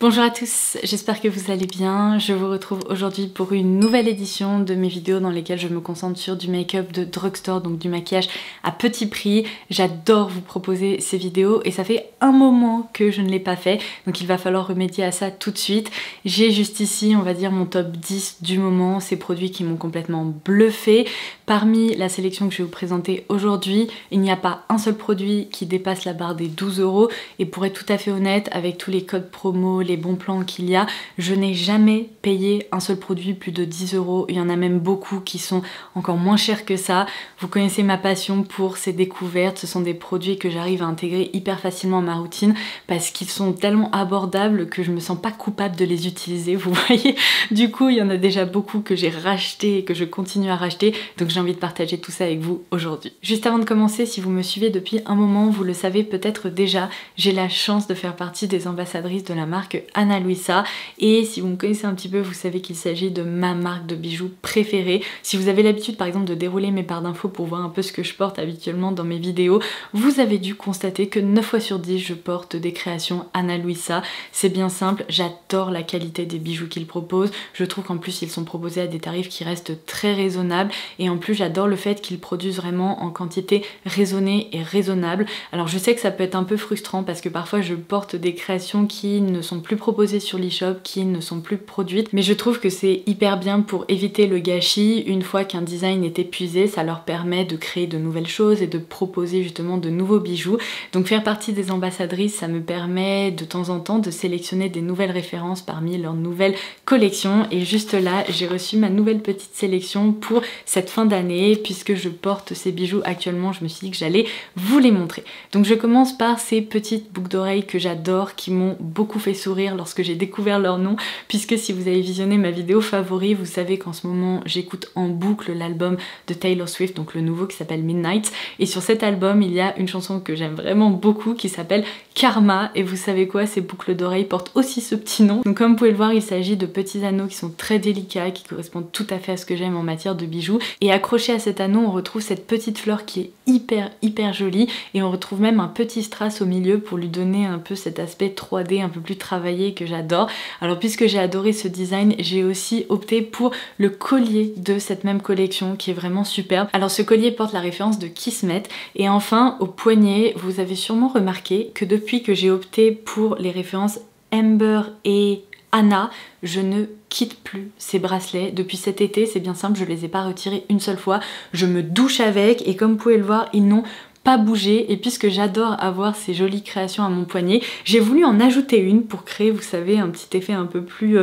Bonjour à tous, j'espère que vous allez bien. Je vous retrouve aujourd'hui pour une nouvelle édition de mes vidéos dans lesquelles je me concentre sur du make-up de drugstore, donc du maquillage à petit prix. J'adore vous proposer ces vidéos et ça fait un moment que je ne l'ai pas fait, donc il va falloir remédier à ça tout de suite. J'ai juste ici, on va dire, mon top 10 du moment, ces produits qui m'ont complètement bluffé. Parmi la sélection que je vais vous présenter aujourd'hui, il n'y a pas un seul produit qui dépasse la barre des 12 € et pour être tout à fait honnête, avec tous les codes promo, les bons plans qu'il y a, je n'ai jamais payé un seul produit plus de 10 €. Il y en a même beaucoup qui sont encore moins chers que ça. Vous connaissez ma passion pour ces découvertes, ce sont des produits que j'arrive à intégrer hyper facilement à ma routine parce qu'ils sont tellement abordables que je me sens pas coupable de les utiliser, vous voyez. Du coup, il y en a déjà beaucoup que j'ai racheté et que je continue à racheter, donc j'ai envie de partager tout ça avec vous aujourd'hui. Juste avant de commencer, si vous me suivez depuis un moment, vous le savez peut-être déjà, j'ai la chance de faire partie des ambassadrices de la marque Ana Luisa, et si vous me connaissez un petit peu, vous savez qu'il s'agit de ma marque de bijoux préférée. Si vous avez l'habitude par exemple de dérouler mes barres d'infos pour voir un peu ce que je porte habituellement dans mes vidéos, vous avez dû constater que 9 fois sur 10 je porte des créations Ana Luisa. C'est bien simple, j'adore la qualité des bijoux qu'ils proposent, je trouve qu'en plus ils sont proposés à des tarifs qui restent très raisonnables, et en plus j'adore le fait qu'ils produisent vraiment en quantité raisonnée et raisonnable. Alors je sais que ça peut être un peu frustrant parce que parfois je porte des créations qui ne sont plus proposées sur l'e-shop, qui ne sont plus produites, mais je trouve que c'est hyper bien pour éviter le gâchis. Une fois qu'un design est épuisé, ça leur permet de créer de nouvelles choses et de proposer justement de nouveaux bijoux. Donc faire partie des ambassadrices, ça me permet de temps en temps de sélectionner des nouvelles références parmi leurs nouvelles collections, et juste là j'ai reçu ma nouvelle petite sélection pour cette fin d'année. Puisque je porte ces bijoux actuellement, je me suis dit que j'allais vous les montrer. Donc je commence par ces petites boucles d'oreilles que j'adore, qui m'ont beaucoup fait sourire lorsque j'ai découvert leur nom, puisque si vous avez visionné ma vidéo favori, vous savez qu'en ce moment j'écoute en boucle l'album de Taylor Swift, donc le nouveau qui s'appelle Midnight, et sur cet album il y a une chanson que j'aime vraiment beaucoup qui s'appelle Karma, et vous savez quoi, ces boucles d'oreilles portent aussi ce petit nom. Donc comme vous pouvez le voir, il s'agit de petits anneaux qui sont très délicats, qui correspondent tout à fait à ce que j'aime en matière de bijoux, et accroché à cet anneau on retrouve cette petite fleur qui est hyper jolie, et on retrouve même un petit strass au milieu pour lui donner un peu cet aspect 3D un peu plus travaillé que j'adore. Alors puisque j'ai adoré ce design, j'ai aussi opté pour le collier de cette même collection qui est vraiment superbe. Alors ce collier porte la référence de Kismet, et enfin au poignet, vous avez sûrement remarqué que depuis que j'ai opté pour les références Amber et Anna, je ne quitte plus ces bracelets. Depuis cet été, c'est bien simple, je les ai pas retirés une seule fois. Je me douche avec, et comme vous pouvez le voir, ils n'ont pas bougé, et puisque j'adore avoir ces jolies créations à mon poignet, j'ai voulu en ajouter une pour créer, vous savez, un petit effet un peu plus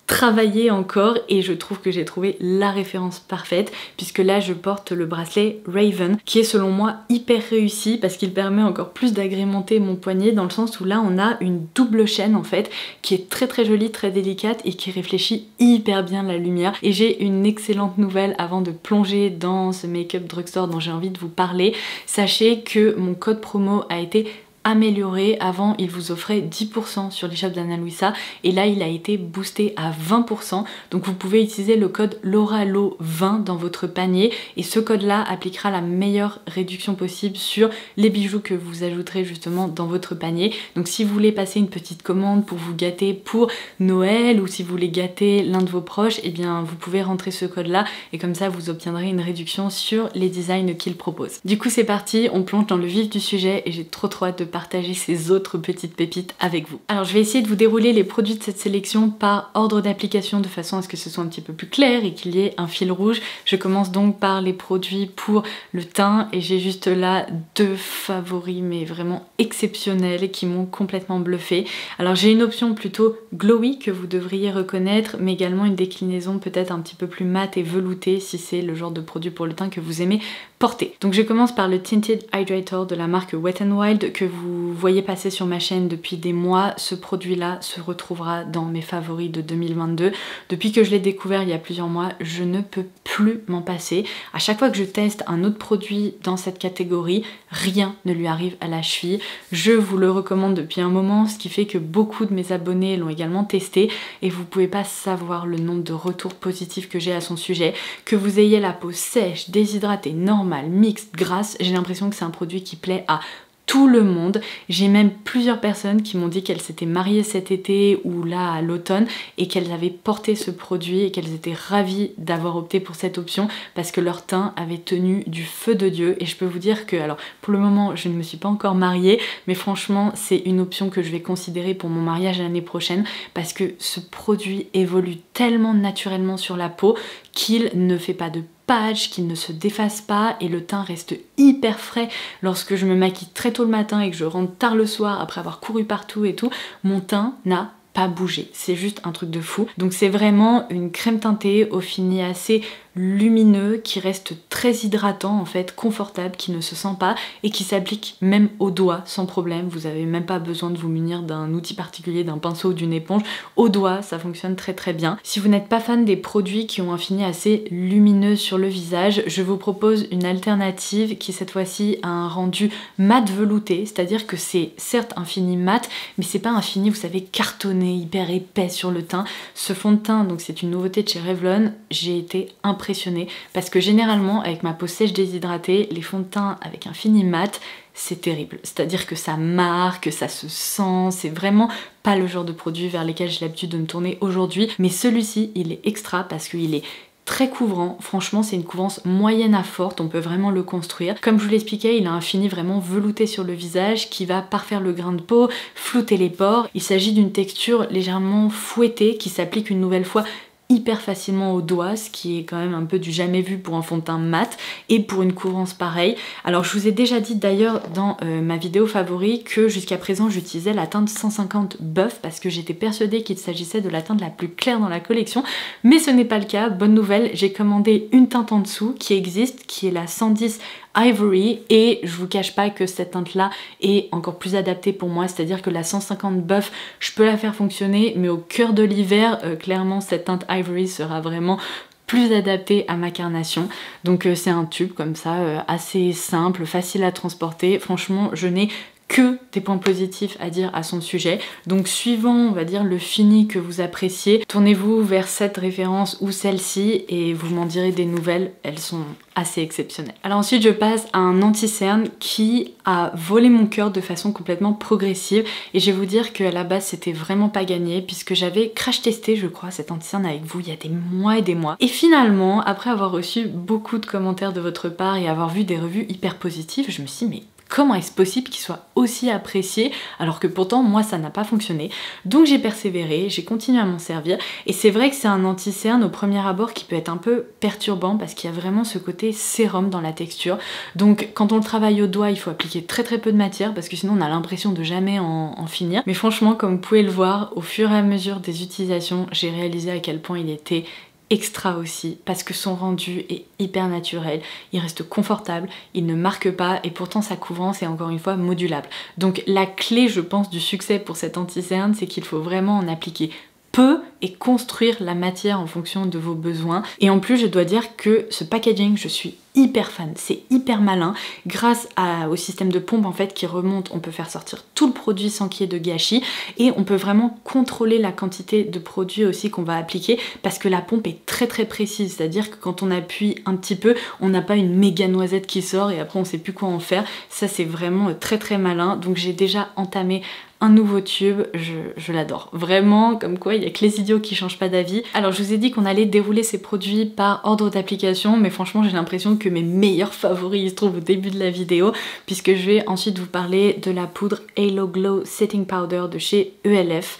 travailler encore, et je trouve que j'ai trouvé la référence parfaite, puisque là je porte le bracelet Raven qui est selon moi hyper réussi parce qu'il permet encore plus d'agrémenter mon poignet, dans le sens où là on a une double chaîne en fait qui est très jolie, très délicate et qui réfléchit hyper bien la lumière. Et j'ai une excellente nouvelle avant de plonger dans ce make-up drugstore dont j'ai envie de vous parler. Sachez que mon code promo a été amélioré. Avant il vous offrait 10% sur l'e-shop d'Ana Luisa, et là il a été boosté à 20%, donc vous pouvez utiliser le code LAURALO20 dans votre panier, et ce code là appliquera la meilleure réduction possible sur les bijoux que vous ajouterez justement dans votre panier. Donc si vous voulez passer une petite commande pour vous gâter pour Noël, ou si vous voulez gâter l'un de vos proches, et bien vous pouvez rentrer ce code là, et comme ça vous obtiendrez une réduction sur les designs qu'il propose. Du coup c'est parti, on plonge dans le vif du sujet, et j'ai trop hâte de partager ces autres petites pépites avec vous. Alors je vais essayer de vous dérouler les produits de cette sélection par ordre d'application, de façon à ce que ce soit un petit peu plus clair et qu'il y ait un fil rouge. Je commence donc par les produits pour le teint, et j'ai juste là deux favoris mais vraiment exceptionnels qui m'ont complètement bluffé. Alors j'ai une option plutôt glowy que vous devriez reconnaître, mais également une déclinaison peut-être un petit peu plus mate et veloutée si c'est le genre de produit pour le teint que vous aimez porter. Donc je commence par le Tinted Hydrator de la marque Wet n Wild que vous voyez passer sur ma chaîne depuis des mois. Ce produit là se retrouvera dans mes favoris de 2022. Depuis que je l'ai découvert il y a plusieurs mois, je ne peux plus m'en passer. À chaque fois que je teste un autre produit dans cette catégorie, rien ne lui arrive à la cheville. Je vous le recommande depuis un moment, ce qui fait que beaucoup de mes abonnés l'ont également testé, et vous pouvez pas savoir le nombre de retours positifs que j'ai à son sujet. Que vous ayez la peau sèche, déshydratée, normale, mixte, grasse, j'ai l'impression que c'est un produit qui plaît à tout le monde. J'ai même plusieurs personnes qui m'ont dit qu'elles s'étaient mariées cet été ou là à l'automne et qu'elles avaient porté ce produit et qu'elles étaient ravies d'avoir opté pour cette option parce que leur teint avait tenu du feu de Dieu. Et je peux vous dire que, alors pour le moment je ne me suis pas encore mariée, mais franchement c'est une option que je vais considérer pour mon mariage l'année prochaine parce que ce produit évolue tellement naturellement sur la peau qu'il ne fait pas de patch, qu'il ne se déface pas et le teint reste hyper frais lorsque je me maquille très tôt le matin et que je rentre tard le soir après avoir couru partout et tout. Mon teint n'a pas bougé, c'est juste un truc de fou. Donc c'est vraiment une crème teintée au fini assez lumineux qui reste très hydratant en fait, confortable, qui ne se sent pas et qui s'applique même au doigt sans problème. Vous avez même pas besoin de vous munir d'un outil particulier, d'un pinceau ou d'une éponge. Au doigt ça fonctionne très très bien. Si vous n'êtes pas fan des produits qui ont un fini assez lumineux sur le visage, je vous propose une alternative qui cette fois-ci a un rendu mat velouté, c'est-à-dire que c'est certes un fini mat mais c'est pas un fini vous savez cartonné, hyper épais sur le teint. Ce fond de teint donc c'est une nouveauté de chez Revlon, j'ai été impressionnée parce que généralement avec ma peau sèche déshydratée, les fonds de teint avec un fini mat c'est terrible, c'est-à-dire que ça marque, ça se sent, c'est vraiment pas le genre de produit vers lesquels j'ai l'habitude de me tourner aujourd'hui, mais celui-ci il est extra parce qu'il est très couvrant, franchement c'est une couvrance moyenne à forte, on peut vraiment le construire. Comme je vous l'expliquais, il a un fini vraiment velouté sur le visage qui va parfaire le grain de peau, flouter les pores. Il s'agit d'une texture légèrement fouettée qui s'applique une nouvelle fois hyper facilement au doigt, ce qui est quand même un peu du jamais vu pour un fond de teint mat et pour une couvrance pareille. Alors je vous ai déjà dit d'ailleurs dans ma vidéo favori que jusqu'à présent j'utilisais la teinte 150 Buff parce que j'étais persuadée qu'il s'agissait de la teinte la plus claire dans la collection, mais ce n'est pas le cas. Bonne nouvelle, j'ai commandé une teinte en dessous qui existe, qui est la 110 Ivory, et je vous cache pas que cette teinte là est encore plus adaptée pour moi, c'est à dire que la 150 Buff je peux la faire fonctionner, mais au cœur de l'hiver clairement cette teinte Ivory sera vraiment plus adaptée à ma carnation. Donc c'est un tube comme ça assez simple, facile à transporter. Franchement je n'ai que des points positifs à dire à son sujet. Donc suivant on va dire le fini que vous appréciez, tournez-vous vers cette référence ou celle-ci et vous m'en direz des nouvelles, elles sont assez exceptionnelles. Alors ensuite je passe à un anti-cerne qui a volé mon cœur de façon complètement progressive et je vais vous dire qu'à la base c'était vraiment pas gagné puisque j'avais crash testé je crois cet anti-cerne avec vous il y a des mois et des mois et finalement après avoir reçu beaucoup de commentaires de votre part et avoir vu des revues hyper positives, je me suis dit mais comment est-ce possible qu'il soit aussi apprécié alors que pourtant moi ça n'a pas fonctionné. Donc j'ai persévéré, j'ai continué à m'en servir et c'est vrai que c'est un anti-cerne au premier abord qui peut être un peu perturbant parce qu'il y a vraiment ce côté sérum dans la texture. Donc quand on le travaille au doigt il faut appliquer très peu de matière parce que sinon on a l'impression de jamais en finir. Mais franchement comme vous pouvez le voir au fur et à mesure des utilisations j'ai réalisé à quel point il était extra aussi parce que son rendu est hyper naturel, il reste confortable, il ne marque pas et pourtant sa couvrance est encore une fois modulable. Donc la clé je pense du succès pour cet anti-cerne c'est qu'il faut vraiment en appliquer peu et construire la matière en fonction de vos besoins. Et en plus je dois dire que ce packaging je suis hyper fan, c'est hyper malin. Grâce au système de pompe en fait qui remonte, on peut faire sortir tout le produit sans qu'il y ait de gâchis et on peut vraiment contrôler la quantité de produit aussi qu'on va appliquer parce que la pompe est très précise, c'est-à-dire que quand on appuie un petit peu, on n'a pas une méga noisette qui sort et après on sait plus quoi en faire. Ça c'est vraiment très malin. Donc j'ai déjà entamé un nouveau tube, je l'adore. Vraiment, comme quoi il y a que les idiots qui changent pas d'avis. Alors je vous ai dit qu'on allait dérouler ces produits par ordre d'application, mais franchement j'ai l'impression que mes meilleurs favoris se trouvent au début de la vidéo, puisque je vais ensuite vous parler de la poudre Halo Glow Setting Powder de chez ELF.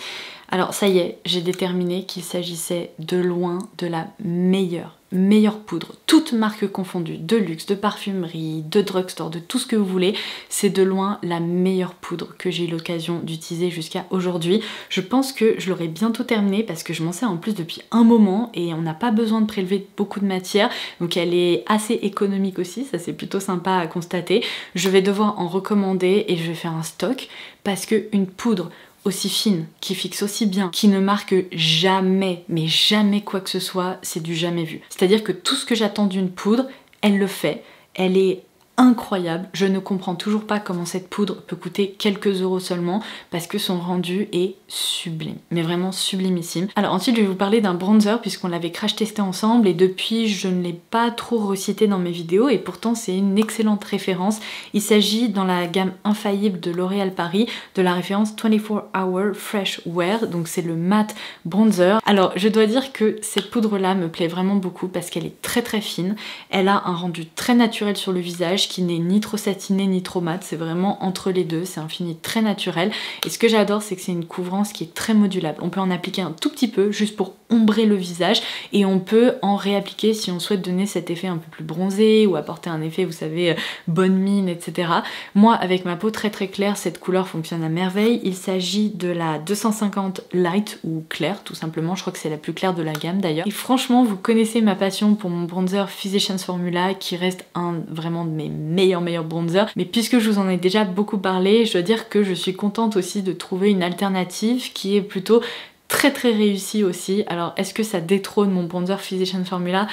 Alors ça y est, j'ai déterminé qu'il s'agissait de loin de la meilleure poudre, toutes marques confondues, de luxe, de parfumerie, de drugstore, de tout ce que vous voulez, c'est de loin la meilleure poudre que j'ai eu l'occasion d'utiliser jusqu'à aujourd'hui. Je pense que je l'aurai bientôt terminée parce que je m'en sers en plus depuis un moment et on n'a pas besoin de prélever beaucoup de matière, donc elle est assez économique aussi, ça c'est plutôt sympa à constater. Je vais devoir en recommander et je vais faire un stock parce qu'une poudre aussi fine, qui fixe aussi bien, qui ne marque jamais, mais jamais quoi que ce soit, c'est du jamais vu. C'est-à-dire que tout ce que j'attends d'une poudre, elle le fait, elle est incroyable. Je ne comprends toujours pas comment cette poudre peut coûter quelques euros seulement parce que son rendu est sublime, mais vraiment sublimissime. Alors ensuite je vais vous parler d'un bronzer puisqu'on l'avait crash testé ensemble et depuis je ne l'ai pas trop recité dans mes vidéos et pourtant c'est une excellente référence. Il s'agit dans la gamme infaillible de L'Oréal Paris de la référence 24 Hour Fresh Wear, donc c'est le matte bronzer. Alors je dois dire que cette poudre là me plaît vraiment beaucoup parce qu'elle est très fine, elle a un rendu très naturel sur le visage qui n'est ni trop satiné ni trop mat, c'est vraiment entre les deux, c'est un fini très naturel et ce que j'adore c'est que c'est une couvrance qui est très modulable. On peut en appliquer un tout petit peu juste pour ombrer le visage et on peut en réappliquer si on souhaite donner cet effet un peu plus bronzé ou apporter un effet, vous savez, bonne mine, etc. Moi avec ma peau très claire, cette couleur fonctionne à merveille. Il s'agit de la 250 Light ou claire tout simplement, je crois que c'est la plus claire de la gamme d'ailleurs. Et franchement vous connaissez ma passion pour mon bronzer Physicians Formula qui reste un vraiment de mes meilleurs bronzers, mais puisque je vous en ai déjà beaucoup parlé, je dois dire que je suis contente aussi de trouver une alternative qui est plutôt très réussie aussi. Alors est-ce que ça détrône mon bronzer Physicians Formula?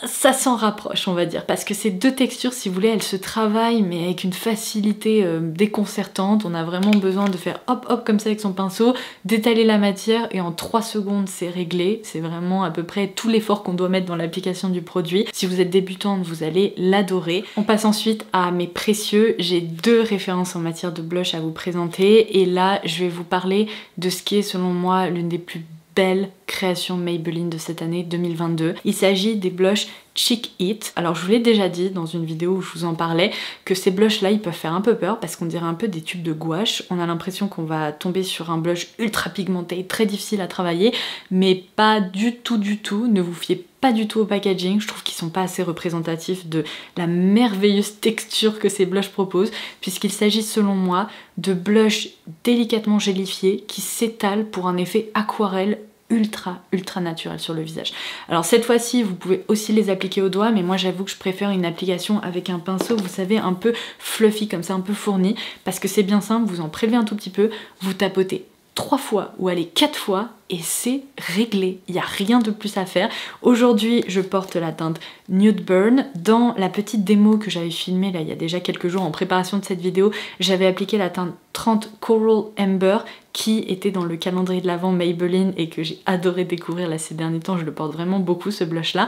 Ça s'en rapproche on va dire, parce que ces deux textures si vous voulez elles se travaillent mais avec une facilité déconcertante. On a vraiment besoin de faire hop comme ça avec son pinceau, d'étaler la matière et en 3 secondes c'est réglé. C'est vraiment à peu près tout l'effort qu'on doit mettre dans l'application du produit. Si vous êtes débutante vous allez l'adorer. On passe ensuite à mes précieux. J'ai 2 références en matière de blush à vous présenter et là je vais vous parler de ce qui est selon moi l'une des plus belle création Maybelline de cette année 2022. Il s'agit des blushs Cheek It. Alors je vous l'ai déjà dit dans une vidéo où je vous en parlais que ces blushs là ils peuvent faire un peu peur parce qu'on dirait un peu des tubes de gouache. On a l'impression qu'on va tomber sur un blush ultra pigmenté, très difficile à travailler, mais pas du tout. Ne vous fiez pas du tout au packaging, je trouve qu'ils sont pas assez représentatifs de la merveilleuse texture que ces blushs proposent, puisqu'il s'agit selon moi de blushs délicatement gélifiés qui s'étalent pour un effet aquarelle ultra naturel sur le visage. Alors cette fois-ci vous pouvez aussi les appliquer au doigt, mais moi j'avoue que je préfère une application avec un pinceau, vous savez, un peu fluffy comme ça, un peu fourni, parce que c'est bien simple, vous en prélevez un tout petit peu, vous tapotez 3 fois ou allez 4 fois et c'est réglé, il n'y a rien de plus à faire. Aujourd'hui je porte la teinte Nude Burn. Dans la petite démo que j'avais filmée là il y a déjà quelques jours en préparation de cette vidéo, j'avais appliqué la teinte 30 Coral Amber qui était dans le calendrier de l'Avent Maybelline et que j'ai adoré découvrir là ces derniers temps. Je le porte vraiment beaucoup ce blush là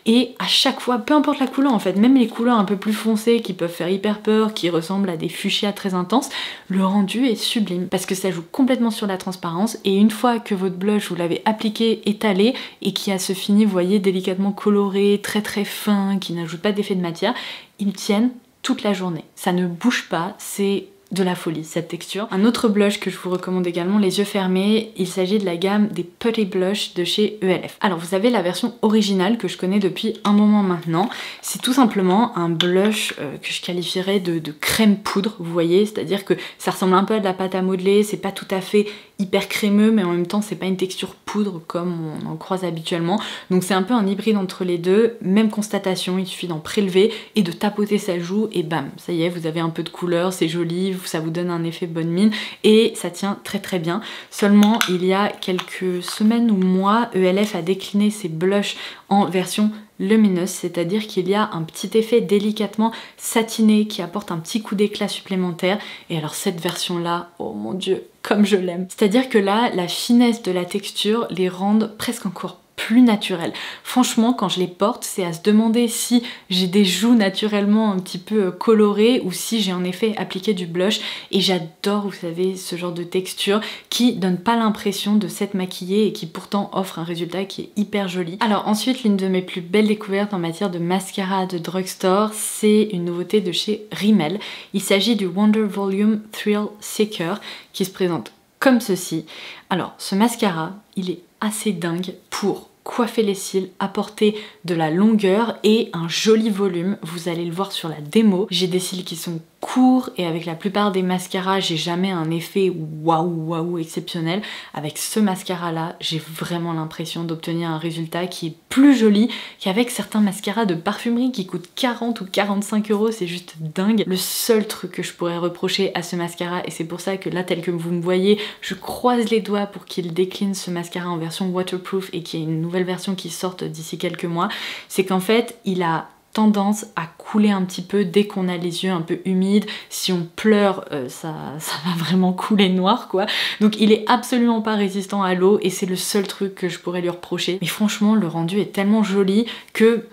et à chaque fois, peu importe la couleur en fait, même les couleurs un peu plus foncées qui peuvent faire hyper peur, qui ressemblent à des fuchsias très intenses, le rendu est sublime parce que ça joue complètement sur la transparence et une fois que votre blush vous l'avez appliqué, étalé et qui a ce fini, vous voyez, délicatement coloré, très fin, qui n'ajoute pas d'effet de matière, ils tiennent toute la journée. Ça ne bouge pas, c'est de la folie cette texture. Un autre blush que je vous recommande également les yeux fermés, il s'agit de la gamme des Putty Blush de chez ELF. Alors vous avez la version originale que je connais depuis un moment maintenant, c'est tout simplement un blush que je qualifierais de crème poudre, vous voyez, c'est-à-dire que ça ressemble un peu à de la pâte à modeler, c'est pas tout à fait hyper crémeux mais en même temps c'est pas une texture poudre comme on en croise habituellement, donc c'est un peu un hybride entre les deux. Même constatation, il suffit d'en prélever et de tapoter sa joue et bam, ça y est, vous avez un peu de couleur, c'est joli, ça vous donne un effet bonne mine et ça tient très bien. Seulement il y a quelques semaines ou mois, ELF a décliné ses blushs en version lumineuse, c'est-à-dire qu'il y a un petit effet délicatement satiné qui apporte un petit coup d'éclat supplémentaire. Et alors cette version là, oh mon dieu, comme je l'aime. C'est-à-dire que là, la finesse de la texture les rend presque encore plus naturel. Franchement, quand je les porte, c'est à se demander si j'ai des joues naturellement un petit peu colorées ou si j'ai en effet appliqué du blush. Et j'adore, vous savez, ce genre de texture qui donne pas l'impression de s'être maquillée et qui pourtant offre un résultat qui est hyper joli. Alors ensuite, l'une de mes plus belles découvertes en matière de mascara de drugstore, c'est une nouveauté de chez Rimmel. Il s'agit du Wonder Volume Thrill Seeker qui se présente comme ceci. Alors ce mascara, il est assez dingue pour coiffer les cils, apporter de la longueur et un joli volume. Vous allez le voir sur la démo. J'ai des cils qui sont courts et avec la plupart des mascaras, j'ai jamais un effet waouh exceptionnel. Avec ce mascara là, j'ai vraiment l'impression d'obtenir un résultat qui est plus joli qu'avec certains mascaras de parfumerie qui coûtent 40 ou 45 €. C'est juste dingue. Le seul truc que je pourrais reprocher à ce mascara, et c'est pour ça que là, tel que vous me voyez, je croise les doigts pour qu'il décline ce mascara en version waterproof et qu'il y ait une nouvelle version qui sorte d'ici quelques mois, c'est qu'en fait, il a tendance à couler un petit peu dès qu'on a les yeux un peu humides. Si on pleure, ça va vraiment couler noir quoi. Donc il est absolument pas résistant à l'eau et c'est le seul truc que je pourrais lui reprocher. Mais franchement le rendu est tellement joli que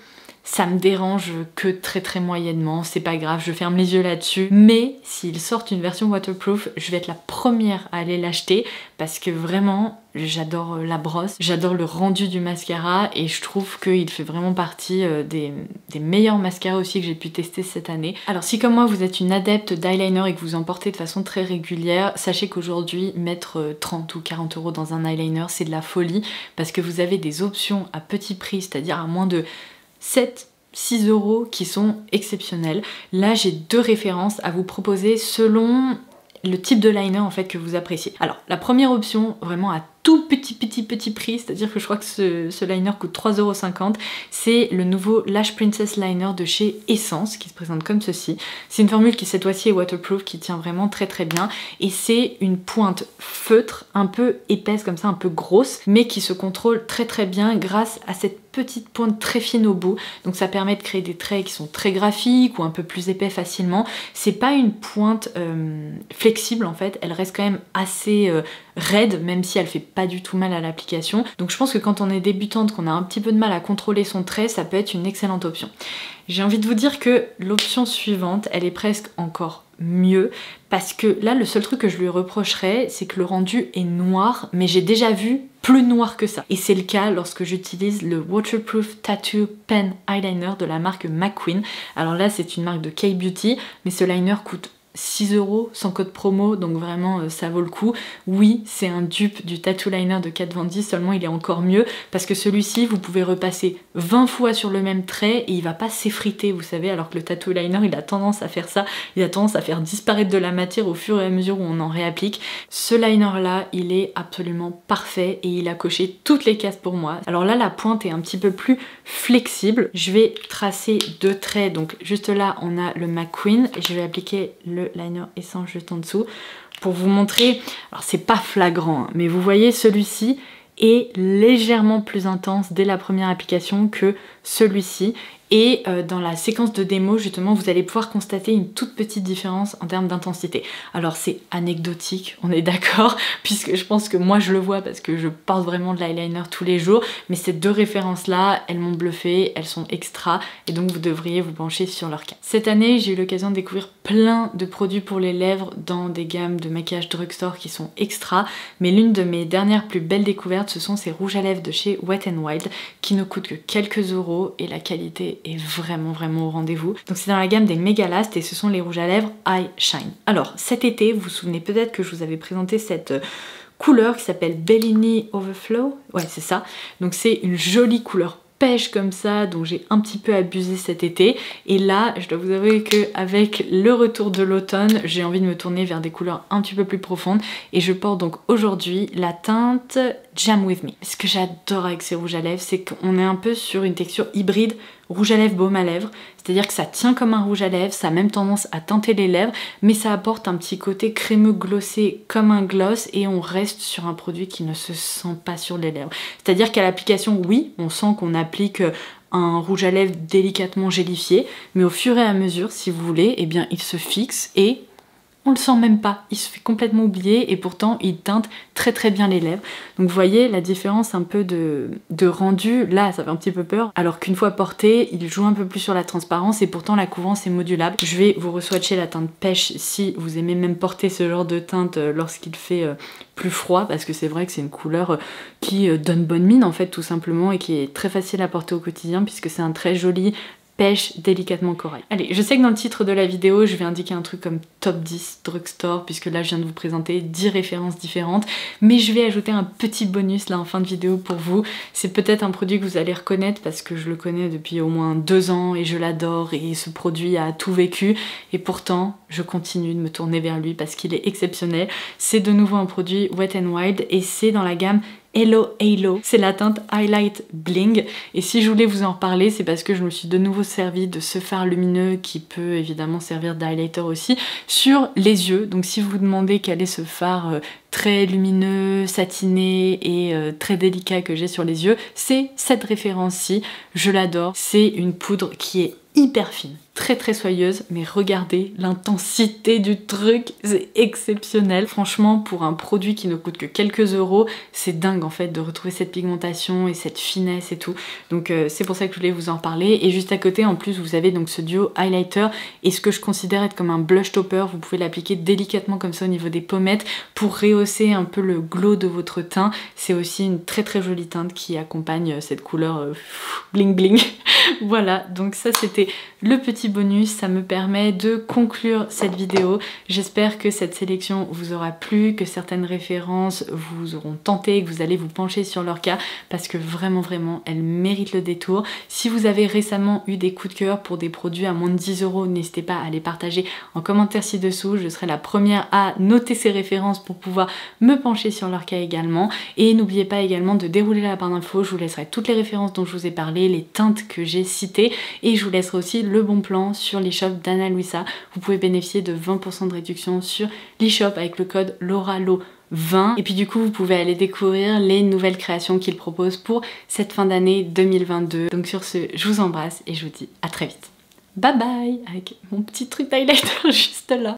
ça me dérange que très moyennement, c'est pas grave, je ferme les yeux là-dessus. Mais s'ils sortent une version waterproof, je vais être la première à aller l'acheter parce que vraiment, j'adore la brosse, j'adore le rendu du mascara et je trouve qu'il fait vraiment partie des meilleurs mascaras aussi que j'ai pu tester cette année. Alors si comme moi vous êtes une adepte d'eyeliner et que vous en portez de façon très régulière, sachez qu'aujourd'hui mettre 30 ou 40 € dans un eyeliner c'est de la folie parce que vous avez des options à petit prix, c'est-à-dire à moins de 7-6 € qui sont exceptionnels. Là j'ai deux références à vous proposer selon le type de liner en fait que vous appréciez. Alors la première option vraiment à tout petit prix, c'est-à-dire que je crois que ce liner coûte 3,50 €, c'est le nouveau Lash Princess Liner de chez Essence qui se présente comme ceci. C'est une formule qui cette fois-ci est waterproof, qui tient vraiment très bien et c'est une pointe feutre un peu épaisse comme ça, un peu grosse, mais qui se contrôle très bien grâce à cette petite pointe très fine au bout. Donc ça permet de créer des traits qui sont très graphiques ou un peu plus épais facilement. C'est pas une pointe flexible en fait, elle reste quand même assez raide, même si elle fait pas du tout mal à l'application. Donc je pense que quand on est débutante, qu'on a un petit peu de mal à contrôler son trait, ça peut être une excellente option. J'ai envie de vous dire que l'option suivante, elle est presque encore mieux parce que là le seul truc que je lui reprocherais c'est que le rendu est noir, mais j'ai déjà vu plus noir que ça et c'est le cas lorsque j'utilise le Waterproof Tattoo Pen Eyeliner de la marque McQueen. Alors là c'est une marque de K-Beauty mais ce liner coûte 6 € sans code promo, donc vraiment ça vaut le coup. Oui, c'est un dupe du Tattoo Liner de Kat Von D, seulement il est encore mieux parce que celui-ci vous pouvez repasser 20 fois sur le même trait et il va pas s'effriter, vous savez, alors que le Tattoo Liner il a tendance à faire ça, il a tendance à faire disparaître de la matière au fur et à mesure où on en réapplique. Ce liner là, il est absolument parfait et il a coché toutes les cases pour moi. Alors là la pointe est un petit peu plus flexible, je vais tracer deux traits, donc juste là on a le McQueen et je vais appliquer le liner Essence juste en dessous pour vous montrer. Alors c'est pas flagrant hein, mais vous voyez celui-ci est légèrement plus intense dès la première application que celui-ci et dans la séquence de démo justement vous allez pouvoir constater une toute petite différence en termes d'intensité. Alors c'est anecdotique, on est d'accord, puisque je pense que moi je le vois parce que je porte vraiment de l'eyeliner tous les jours, mais ces deux références là elles m'ont bluffé, elles sont extra et donc vous devriez vous pencher sur leur cas. Cette année j'ai eu l'occasion de découvrir plein de produits pour les lèvres dans des gammes de maquillage drugstore qui sont extra, mais l'une de mes dernières plus belles découvertes ce sont ces rouges à lèvres de chez Wet n Wild qui ne coûtent que quelques euros et la qualité est vraiment au rendez-vous. Donc c'est dans la gamme des Mega Last et ce sont les rouges à lèvres Eye Shine. Alors cet été, vous vous souvenez peut-être que je vous avais présenté cette couleur qui s'appelle Bellini Overflow. Ouais c'est ça. Donc c'est une jolie couleur pêche comme ça dont j'ai un petit peu abusé cet été et là je dois vous avouer qu'avec le retour de l'automne j'ai envie de me tourner vers des couleurs un petit peu plus profondes et je porte donc aujourd'hui la teinte Jam With Me. Ce que j'adore avec ces rouges à lèvres c'est qu'on est un peu sur une texture hybride rouge à lèvres, baume à lèvres, c'est-à-dire que ça tient comme un rouge à lèvres, ça a même tendance à teinter les lèvres, mais ça apporte un petit côté crémeux glossé comme un gloss et on reste sur un produit qui ne se sent pas sur les lèvres. C'est-à-dire qu'à l'application, oui, on sent qu'on applique un rouge à lèvres délicatement gélifié, mais au fur et à mesure, si vous voulez, eh bien il se fixe et on le sent même pas, il se fait complètement oublier et pourtant il teinte très bien les lèvres. Donc vous voyez la différence un peu de rendu, là ça fait un petit peu peur, alors qu'une fois porté, il joue un peu plus sur la transparence et pourtant la couvrance est modulable. Je vais vous re-swatcher la teinte pêche si vous aimez même porter ce genre de teinte lorsqu'il fait plus froid, parce que c'est vrai que c'est une couleur qui donne bonne mine en fait tout simplement et qui est très facile à porter au quotidien puisque c'est un très joli pêche délicatement corail. Allez, je sais que dans le titre de la vidéo, je vais indiquer un truc comme top 10 drugstore, puisque là je viens de vous présenter 10 références différentes, mais je vais ajouter un petit bonus là en fin de vidéo pour vous. C'est peut-être un produit que vous allez reconnaître parce que je le connais depuis au moins 2 ans et je l'adore et ce produit a tout vécu et pourtant je continue de me tourner vers lui parce qu'il est exceptionnel. C'est de nouveau un produit Wet n Wild et c'est dans la gamme Hello Halo, c'est la teinte Highlight Bling et si je voulais vous en reparler c'est parce que je me suis de nouveau servi de ce fard lumineux qui peut évidemment servir d'highlighter aussi sur les yeux. Donc si vous vous demandez quel est ce fard très lumineux, satiné et très délicat que j'ai sur les yeux, c'est cette référence-ci. Je l'adore. C'est une poudre qui est hyper fine, très très soyeuse, mais regardez l'intensité du truc, c'est exceptionnel. Franchement, pour un produit qui ne coûte que quelques euros, c'est dingue en fait de retrouver cette pigmentation et cette finesse et tout. Donc c'est pour ça que je voulais vous en parler. Et juste à côté, en plus, vous avez donc ce duo highlighter et ce que je considère être comme un blush topper. Vous pouvez l'appliquer délicatement comme ça au niveau des pommettes pour rehausser un peu le glow de votre teint. C'est aussi une très très jolie teinte qui accompagne cette couleur bling bling. Voilà, donc ça c'était le petit bonus, ça me permet de conclure cette vidéo. J'espère que cette sélection vous aura plu, que certaines références vous auront tenté, que vous allez vous pencher sur leur cas, parce que vraiment elles méritent le détour. Si vous avez récemment eu des coups de cœur pour des produits à moins de 10 euros, n'hésitez pas à les partager en commentaire ci-dessous. Je serai la première à noter ces références pour pouvoir me pencher sur leur cas également. Et n'oubliez pas également de dérouler la barre d'infos, je vous laisserai toutes les références dont je vous ai parlé, les teintes que j'ai citées, et je vous laisserai aussi le bon plan sur l'e-shop d'Ana Luisa. Vous pouvez bénéficier de 20% de réduction sur l'e-shop avec le code LAURALO20. Et puis du coup, vous pouvez aller découvrir les nouvelles créations qu'il propose pour cette fin d'année 2022. Donc sur ce, je vous embrasse et je vous dis à très vite. Bye bye, avec mon petit truc d'highlighter juste là.